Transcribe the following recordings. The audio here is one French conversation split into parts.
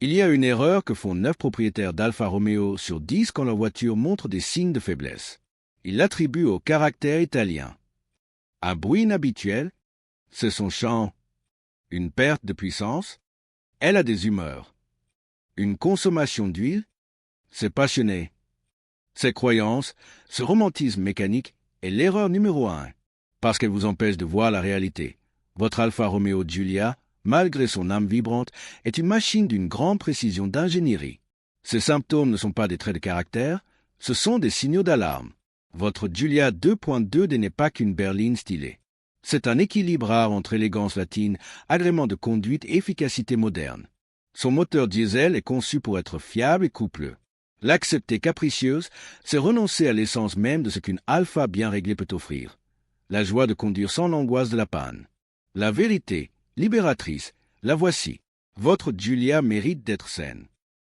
Il y a une erreur que font 9 propriétaires d'Alfa Romeo sur 10 quand leur voiture montre des signes de faiblesse. Ils l'attribuent au caractère italien. Un bruit inhabituel, c'est son chant. Une perte de puissance, elle a des humeurs. Une consommation d'huile, c'est passionné. Ces croyances, ce romantisme mécanique est l'erreur numéro 1, parce qu'elle vous empêche de voir la réalité. Votre Alfa Romeo Giulia, malgré son âme vibrante, est une machine d'une grande précision d'ingénierie. Ces symptômes ne sont pas des traits de caractère, ce sont des signaux d'alarme. Votre Giulia 2.2D n'est pas qu'une berline stylée. C'est un équilibre rare entre élégance latine, agrément de conduite et efficacité moderne. Son moteur diesel est conçu pour être fiable et coupleux. L'accepter capricieuse, c'est renoncer à l'essence même de ce qu'une Alfa bien réglée peut offrir. La joie de conduire sans l'angoisse de la panne. La vérité, libératrice, la voici. Votre Giulia mérite d'être saine.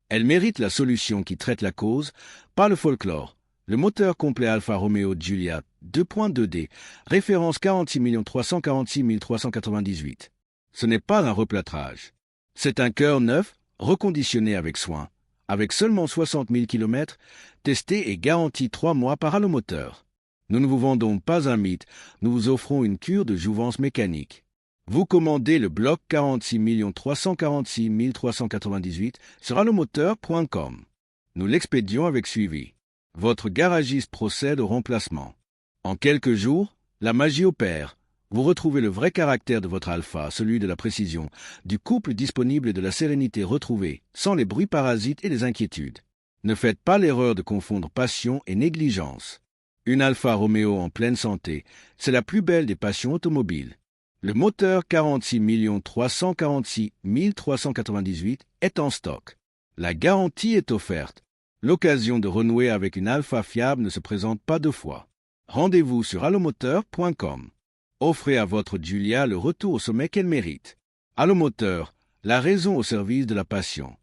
Elle mérite la solution qui traite la cause, pas le folklore. Le moteur complet Alfa Romeo Giulia 2.2D, référence 46 346 398. Ce n'est pas un replâtrage. C'est un cœur neuf, reconditionné avec soin. Avec seulement 60 000 km, testé et garanti 3 mois par Allomoteur. Nous ne vous vendons pas un mythe, nous vous offrons une cure de jouvence mécanique. Vous commandez le bloc 46 346 398 sur allomoteur.com. Nous l'expédions avec suivi. Votre garagiste procède au remplacement. En quelques jours, la magie opère. Vous retrouvez le vrai caractère de votre Alfa, celui de la précision, du couple disponible et de la sérénité retrouvée, sans les bruits parasites et les inquiétudes. Ne faites pas l'erreur de confondre passion et négligence. Une Alfa Romeo en pleine santé, c'est la plus belle des passions automobiles. Le moteur 46 346 398 est en stock. La garantie est offerte. L'occasion de renouer avec une Alfa fiable ne se présente pas 2 fois. Rendez-vous sur allomoteur.com. Offrez à votre Giulia le retour au sommet qu'elle mérite. Allomoteur, la raison au service de la passion.